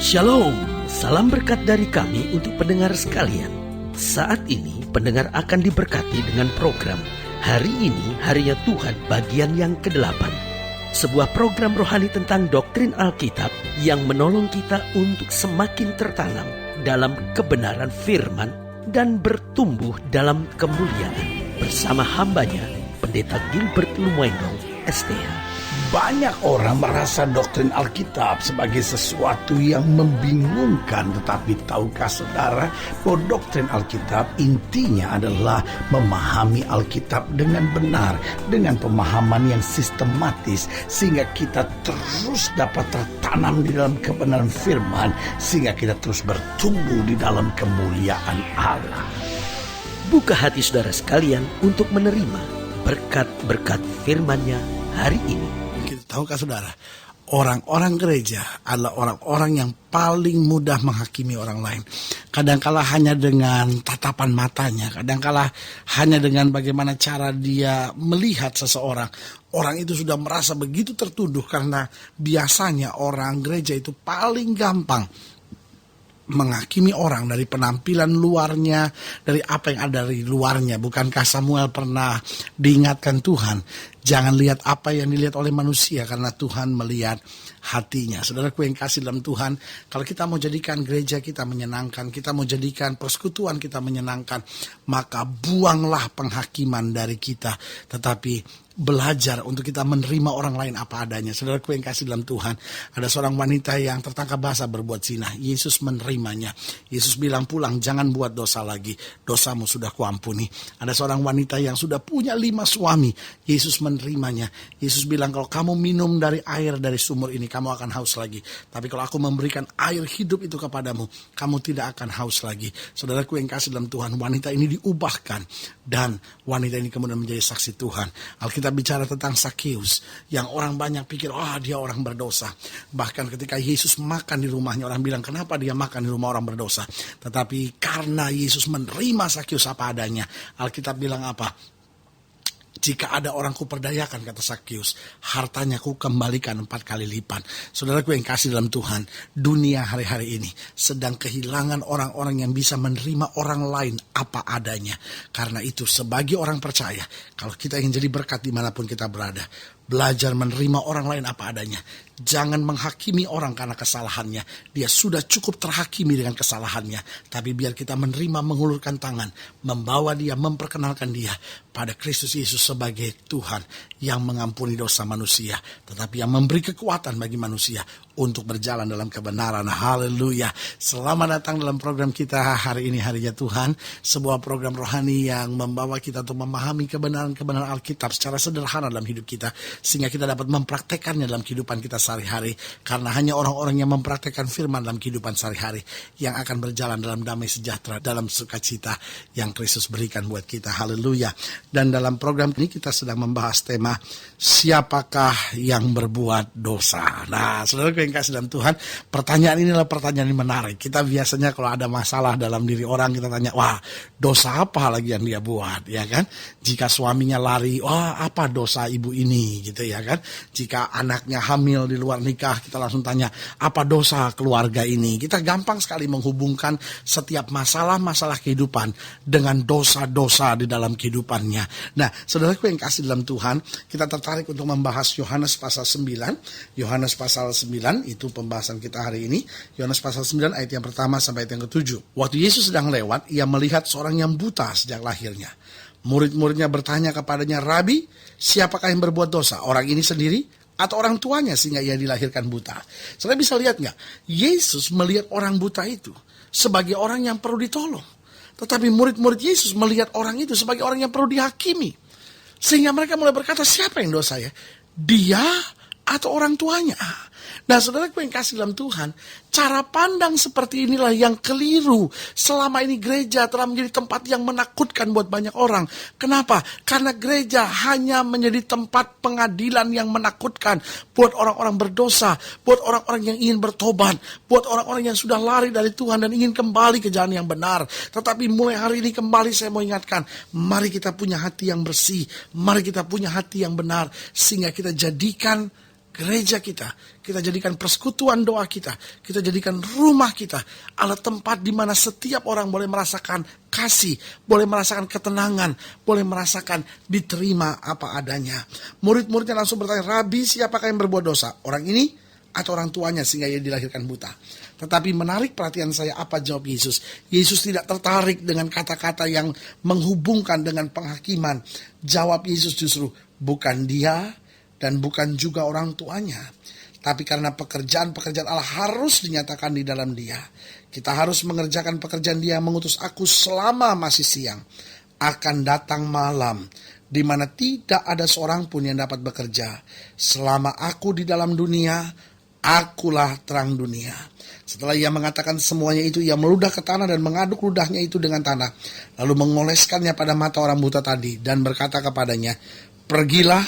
Shalom, salam berkat dari kami untuk pendengar sekalian. Saat ini pendengar akan diberkati dengan program Hari Ini Harinya Tuhan bagian yang ke-8. Sebuah program rohani tentang doktrin Alkitab yang menolong kita untuk semakin tertanam dalam kebenaran firman dan bertumbuh dalam kemuliaan. Bersama hambanya, Pendeta Gilbert Lumoendong, STH. Banyak orang merasa doktrin Alkitab sebagai sesuatu yang membingungkan. Tetapi tahukah saudara bahwa doktrin Alkitab intinya adalah memahami Alkitab dengan benar, dengan pemahaman yang sistematis, sehingga kita terus dapat tertanam di dalam kebenaran firman, sehingga kita terus bertumbuh di dalam kemuliaan Allah. Buka hati saudara sekalian untuk menerima berkat-berkat firman-Nya hari ini. Tahukah saudara, orang-orang gereja adalah orang-orang yang paling mudah menghakimi orang lain. Kadangkala hanya dengan tatapan matanya, kadangkala hanya dengan bagaimana cara dia melihat seseorang. Orang itu sudah merasa begitu tertuduh karena biasanya orang gereja itu paling gampang menghakimi orang dari penampilan luarnya, dari apa yang ada di luarnya. Bukankah Samuel pernah diingatkan Tuhan, jangan lihat apa yang dilihat oleh manusia, karena Tuhan melihat hatinya. Saudaraku yang kasih dalam Tuhan, kalau kita mau jadikan gereja kita menyenangkan, kita mau jadikan persekutuan kita menyenangkan, maka buanglah penghakiman dari kita, tetapi belajar untuk kita menerima orang lain apa adanya. Saudaraku yang kasih dalam Tuhan, ada seorang wanita yang tertangkap basah berbuat zina. Yesus menerimanya. Yesus bilang, pulang, jangan buat dosa lagi, dosamu sudah kuampuni. Ada seorang wanita yang sudah punya 5 suami. Yesus menerimanya. Yesus bilang, kalau kamu minum dari air dari sumur ini, kamu akan haus lagi. Tapi kalau aku memberikan air hidup itu kepadamu, kamu tidak akan haus lagi. Saudaraku yang kasih dalam Tuhan, wanita ini diubahkan, dan wanita ini kemudian menjadi saksi Tuhan. Alkitab bicara tentang Sakeus yang orang banyak pikir, dia orang berdosa. Bahkan ketika Yesus makan di rumahnya, orang bilang, kenapa dia makan di rumah orang berdosa? Tetapi karena Yesus menerima Sakeus apa adanya, Alkitab bilang apa? Jika ada orang kuperdayakan, kata Sakeus, hartanya ku kembalikan 4 kali lipat. Saudaraku yang kasih dalam Tuhan, dunia hari-hari ini sedang kehilangan orang-orang yang bisa menerima orang lain apa adanya. Karena itu sebagai orang percaya, kalau kita ingin jadi berkat dimanapun kita berada, belajar menerima orang lain apa adanya. Jangan menghakimi orang karena kesalahannya. Dia sudah cukup terhakimi dengan kesalahannya. Tapi biar kita menerima, mengulurkan tangan, membawa dia, memperkenalkan dia pada Kristus Yesus sebagai Tuhan yang mengampuni dosa manusia, tetapi yang memberi kekuatan bagi manusia untuk berjalan dalam kebenaran. Haleluya. Selamat datang dalam program kita hari ini, Harinya Tuhan. Sebuah program rohani yang membawa kita untuk memahami kebenaran-kebenaran Alkitab secara sederhana dalam hidup kita, sehingga kita dapat mempraktekannya dalam kehidupan kita sehari-hari. Karena hanya orang-orang yang mempraktekkan firman dalam kehidupan sehari-hari yang akan berjalan dalam damai sejahtera, dalam sukacita yang Kristus berikan buat kita. Haleluya. Dan dalam program ini kita sedang membahas tema, siapakah yang berbuat dosa? Nah, saudara yang kasih dalam Tuhan, pertanyaan ini adalah pertanyaan yang menarik. Kita biasanya kalau ada masalah dalam diri orang, kita tanya, dosa apa lagi yang dia buat, ya kan? Jika suaminya lari, apa dosa ibu ini, gitu ya kan? Jika anaknya hamil di luar nikah, kita langsung tanya, apa dosa keluarga ini? Kita gampang sekali menghubungkan setiap masalah-masalah kehidupan dengan dosa-dosa di dalam kehidupannya. Nah, saudaraku yang kasih dalam Tuhan, kita tertarik untuk membahas Yohanes pasal 9. Yohanes pasal 9 itu pembahasan kita hari ini. Yohanes pasal 9 ayat yang pertama sampai ayat yang ke-7. Waktu Yesus sedang lewat, ia melihat seorang yang buta sejak lahirnya. Murid-muridnya bertanya kepadanya, Rabi, siapakah yang berbuat dosa? Orang ini sendiri atau orang tuanya sehingga ia dilahirkan buta? Saudara bisa lihat nggak? Yesus melihat orang buta itu sebagai orang yang perlu ditolong. Tetapi murid-murid Yesus melihat orang itu sebagai orang yang perlu dihakimi. Sehingga mereka mulai berkata, siapa yang dosa ya? Dia atau orang tuanya? Nah, saudaraku yang kasih dalam Tuhan, cara pandang seperti inilah yang keliru. Selama ini gereja telah menjadi tempat yang menakutkan buat banyak orang. Kenapa? Karena gereja hanya menjadi tempat pengadilan yang menakutkan buat orang-orang berdosa, buat orang-orang yang ingin bertobat, buat orang-orang yang sudah lari dari Tuhan dan ingin kembali ke jalan yang benar. Tetapi mulai hari ini kembali saya mau ingatkan, mari kita punya hati yang bersih, mari kita punya hati yang benar, sehingga kita jadikan gereja kita jadikan persekutuan doa kita jadikan rumah kita adalah tempat di mana setiap orang boleh merasakan kasih, boleh merasakan ketenangan, boleh merasakan diterima apa adanya. Murid-muridnya langsung bertanya, Rabi, siapakah yang berbuat dosa? Orang ini atau orang tuanya sehingga ia dilahirkan buta? Tetapi menarik perhatian saya apa jawab Yesus. Yesus tidak tertarik dengan kata-kata yang menghubungkan dengan penghakiman. Jawab Yesus justru, bukan dia dan bukan juga orang tuanya. Tapi karena pekerjaan-pekerjaan Allah harus dinyatakan di dalam dia. Kita harus mengerjakan pekerjaan dia yang mengutus aku selama masih siang. Akan datang malam, di mana tidak ada seorang pun yang dapat bekerja. Selama aku di dalam dunia, akulah terang dunia. Setelah ia mengatakan semuanya itu, ia meludah ke tanah dan mengaduk ludahnya itu dengan tanah. Lalu mengoleskannya pada mata orang buta tadi dan berkata kepadanya, pergilah,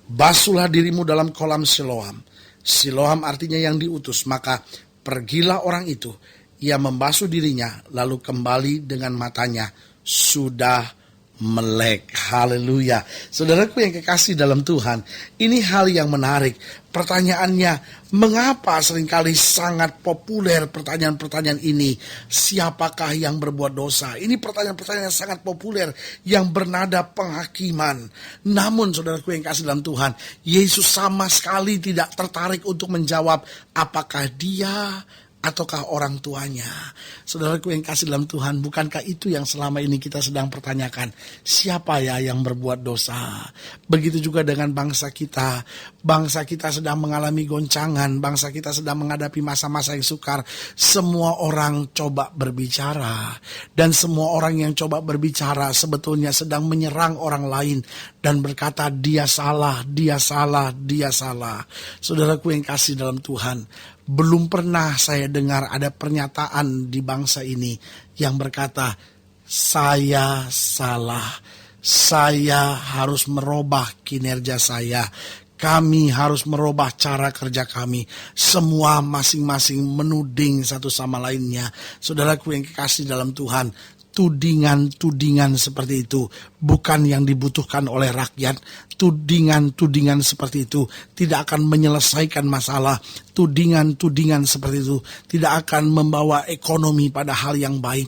basuhlah dirimu dalam kolam Siloam. Siloam artinya yang diutus. Maka pergilah orang itu. Ia membasuh dirinya lalu kembali dengan matanya sudah melek. Haleluya. Saudaraku yang kekasih dalam Tuhan, ini hal yang menarik. Pertanyaannya, mengapa seringkali sangat populer pertanyaan-pertanyaan ini? Siapakah yang berbuat dosa? Ini pertanyaan-pertanyaan yang sangat populer, yang bernada penghakiman. Namun saudaraku yang kasih dalam Tuhan, Yesus sama sekali tidak tertarik untuk menjawab apakah dia ataukah orang tuanya. Saudaraku yang kasih dalam Tuhan, bukankah itu yang selama ini kita sedang pertanyakan? Siapa ya yang berbuat dosa? Begitu juga dengan bangsa kita. Bangsa kita sedang mengalami goncangan. Bangsa kita sedang menghadapi masa-masa yang sukar. Semua orang coba berbicara. Dan semua orang yang coba berbicara sebetulnya sedang menyerang orang lain. Dan berkata dia salah, dia salah, dia salah. Saudaraku yang kasih dalam Tuhan, belum pernah saya dengar ada pernyataan di bangsa ini yang berkata, saya salah, saya harus merubah kinerja saya, kami harus merubah cara kerja kami. Semua masing-masing menuding satu sama lainnya. Saudaraku yang kekasih dalam Tuhan, tudingan-tudingan seperti itu bukan yang dibutuhkan oleh rakyat. Tudingan-tudingan seperti itu tidak akan menyelesaikan masalah. Tudingan-tudingan seperti itu tidak akan membawa ekonomi pada hal yang baik.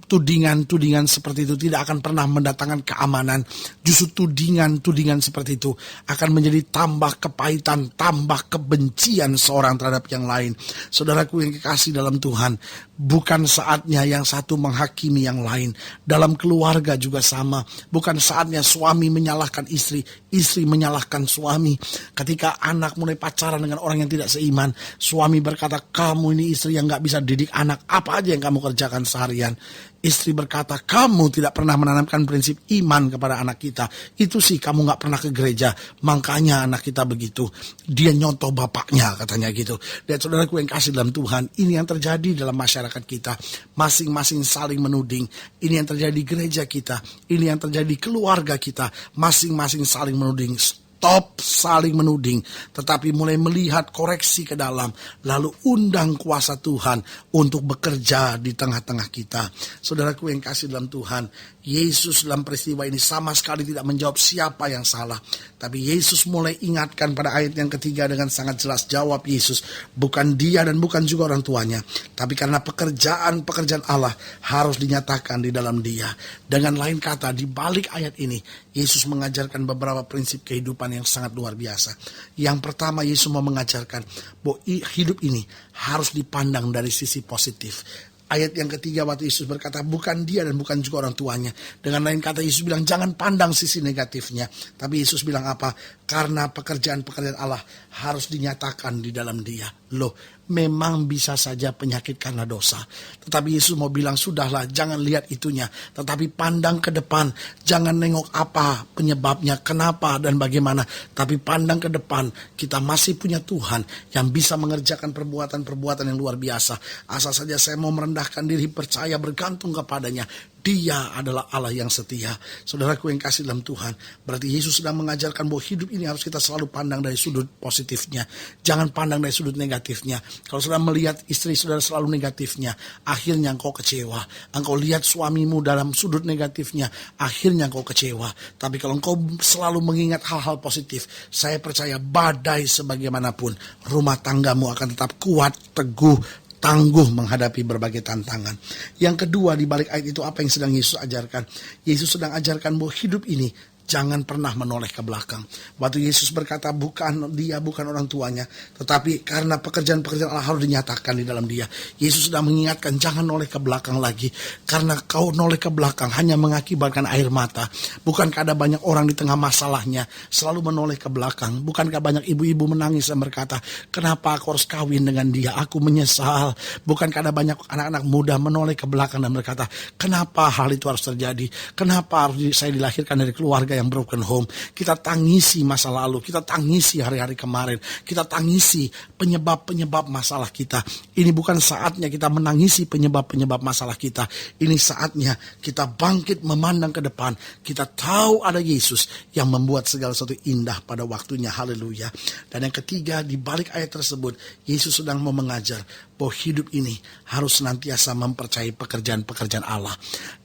Tudingan-tudingan seperti itu tidak akan pernah mendatangkan keamanan. Justru tudingan-tudingan seperti itu akan menjadi tambah kepahitan, tambah kebencian seorang terhadap yang lain. Saudaraku yang kekasih dalam Tuhan, bukan saatnya yang satu menghakimi yang lain. Dalam keluarga juga sama. Bukan saatnya suami menyalahkan istri, istri menyalahkan suami. Ketika anak mulai pacaran dengan orang yang tidak seiman, suami berkata, kamu ini istri yang gak bisa didik anak, apa aja yang kamu kerjakan seharian. Istri berkata, kamu tidak pernah menanamkan prinsip iman kepada anak kita. Itu sih kamu gak pernah ke gereja, makanya anak kita begitu. Dia nyontoh bapaknya, katanya gitu. Dan saudaraku yang kasih dalam Tuhan, ini yang terjadi dalam masyarakat kita. Masing-masing saling menuding. Ini yang terjadi di gereja kita. Ini yang terjadi di keluarga kita. Masing-masing saling menuding. Stop saling menuding, tetapi mulai melihat koreksi ke dalam, lalu undang kuasa Tuhan untuk bekerja di tengah-tengah kita. Saudaraku yang kasih dalam Tuhan, Yesus dalam peristiwa ini sama sekali tidak menjawab siapa yang salah. Tapi Yesus mulai ingatkan pada ayat yang ketiga dengan sangat jelas. Jawab Yesus, bukan dia dan bukan juga orang tuanya, tapi karena pekerjaan-pekerjaan Allah harus dinyatakan di dalam dia. Dengan lain kata, di balik ayat ini, Yesus mengajarkan beberapa prinsip kehidupan yang sangat luar biasa. Yang pertama, Yesus mau mengajarkan bahwa hidup ini harus dipandang dari sisi positif. Ayat yang ketiga waktu Yesus berkata bukan dia dan bukan juga orang tuanya. Dengan lain kata Yesus bilang jangan pandang sisi negatifnya. Tapi Yesus bilang apa? Karena pekerjaan-pekerjaan Allah harus dinyatakan di dalam dia. Loh, memang bisa saja penyakit karena dosa. Tetapi Yesus mau bilang sudahlah, jangan lihat itunya. Tetapi pandang ke depan. Jangan nengok apa penyebabnya, kenapa dan bagaimana. Tapi pandang ke depan. Kita masih punya Tuhan yang bisa mengerjakan perbuatan-perbuatan yang luar biasa. Asal saja saya mau merendahkan diri, percaya, bergantung kepadanya. Dia adalah Allah yang setia. Saudaraku yang kasih dalam Tuhan, berarti Yesus sedang mengajarkan bahwa hidup ini harus kita selalu pandang dari sudut positifnya. Jangan pandang dari sudut negatifnya. Kalau saudara melihat istri saudara selalu negatifnya, akhirnya engkau kecewa. Engkau lihat suamimu dalam sudut negatifnya, akhirnya engkau kecewa. Tapi kalau engkau selalu mengingat hal-hal positif, saya percaya badai sebagaimanapun, rumah tanggamu akan tetap kuat, teguh, tangguh menghadapi berbagai tantangan. Yang kedua, di balik ayat itu apa yang sedang Yesus ajarkan? Yesus sedang ajarkan bahwa hidup ini jangan pernah menoleh ke belakang. Waktu Yesus berkata bukan orang tuanya, tetapi karena pekerjaan-pekerjaan Allah harus dinyatakan di dalam dia. Yesus sedang mengingatkan jangan noleh ke belakang lagi. Karena kau noleh ke belakang hanya mengakibatkan air mata. Bukankah ada banyak orang di tengah masalahnya selalu menoleh ke belakang? Bukankah banyak ibu-ibu menangis dan berkata, kenapa aku harus kawin dengan dia? Aku menyesal. Bukankah ada banyak anak-anak muda menoleh ke belakang dan berkata, kenapa hal itu harus terjadi? Kenapa harus saya dilahirkan dari keluarga yang broken home? Kita tangisi masa lalu, kita tangisi hari-hari kemarin, kita tangisi penyebab-penyebab masalah kita. Ini bukan saatnya kita menangisi penyebab-penyebab masalah kita. Ini saatnya kita bangkit memandang ke depan. Kita tahu ada Yesus yang membuat segala sesuatu indah pada waktunya. Haleluya. Dan yang ketiga, di balik ayat tersebut, Yesus sedang mau mengajar bahwa hidup ini harus senantiasa mempercayai pekerjaan-pekerjaan Allah.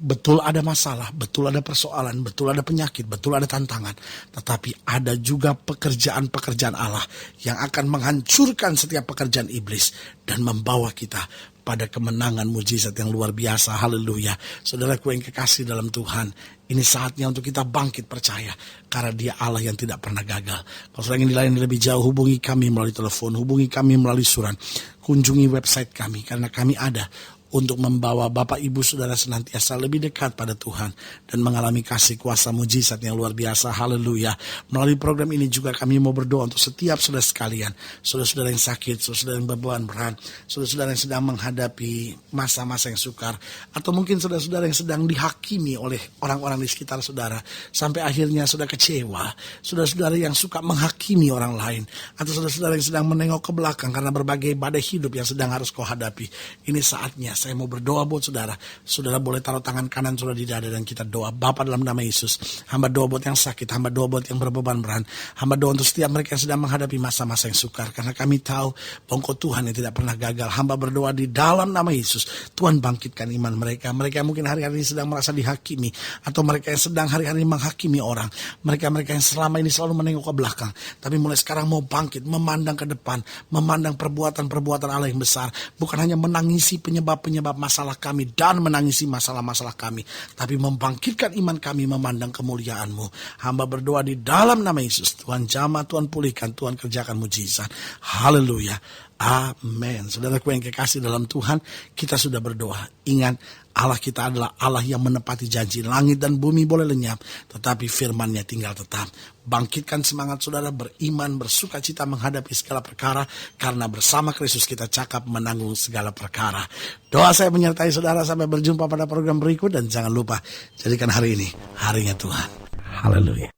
Betul ada masalah, betul ada persoalan, betul ada penyakit, betul ada tantangan. Tetapi ada juga pekerjaan-pekerjaan Allah yang akan menghancurkan setiap pekerjaan iblis dan membawa kita pada kemenangan mujizat yang luar biasa. Haleluya. Saudaraku yang kekasih dalam Tuhan, ini saatnya untuk kita bangkit percaya karena Dia Allah yang tidak pernah gagal. Kalau saudara ingin dilayani lebih jauh, hubungi kami melalui telepon, hubungi kami melalui surat, kunjungi website kami karena kami ada untuk membawa Bapak Ibu Saudara senantiasa lebih dekat pada Tuhan dan mengalami kasih kuasa mujizat yang luar biasa. Haleluya. Melalui program ini juga kami mau berdoa untuk setiap saudara sekalian, saudara-saudara yang sakit, saudara-saudara yang beban berat, saudara-saudara yang sedang menghadapi masa-masa yang sukar, atau mungkin saudara-saudara yang sedang dihakimi oleh orang-orang di sekitar saudara sampai akhirnya saudara kecewa, saudara-saudara yang suka menghakimi orang lain, atau saudara-saudara yang sedang menengok ke belakang karena berbagai badai hidup yang sedang harus kau hadapi. Ini saatnya saya mau berdoa buat saudara. Saudara boleh taruh tangan kanan saudara di dada dan kita doa. Bapa, dalam nama Yesus, hamba doa buat yang sakit, hamba doa buat yang berbeban berat, hamba doa untuk setiap mereka yang sedang menghadapi masa-masa yang sukar, karena kami tahu bahwa Engkau Tuhan yang tidak pernah gagal. Hamba berdoa di dalam nama Yesus, Tuhan bangkitkan iman mereka. Mereka yang mungkin hari-hari ini sedang merasa dihakimi, atau mereka yang sedang hari-hari ini menghakimi orang, mereka-mereka yang selama ini selalu menengok ke belakang, tapi mulai sekarang mau bangkit, memandang ke depan, memandang perbuatan-perbuatan Allah yang besar, bukan hanya menangisi penyebab masalah kami dan menangisi masalah-masalah kami, tapi membangkitkan iman kami memandang kemuliaan-Mu. Hamba berdoa di dalam nama Yesus, Tuhan jamah, Tuhan pulihkan, Tuhan kerjakan mujizat. Haleluya. Amin. Saudaraku yang kekasih dalam Tuhan, kita sudah berdoa. Ingat, Allah kita adalah Allah yang menepati janji. Langit dan bumi boleh lenyap, tetapi firman-Nya tinggal tetap. Bangkitkan semangat saudara, beriman, bersuka cita menghadapi segala perkara, karena bersama Kristus kita cakap menanggung segala perkara. Doa saya menyertai saudara sampai berjumpa pada program berikut, dan jangan lupa jadikan hari ini harinya Tuhan. Haleluya.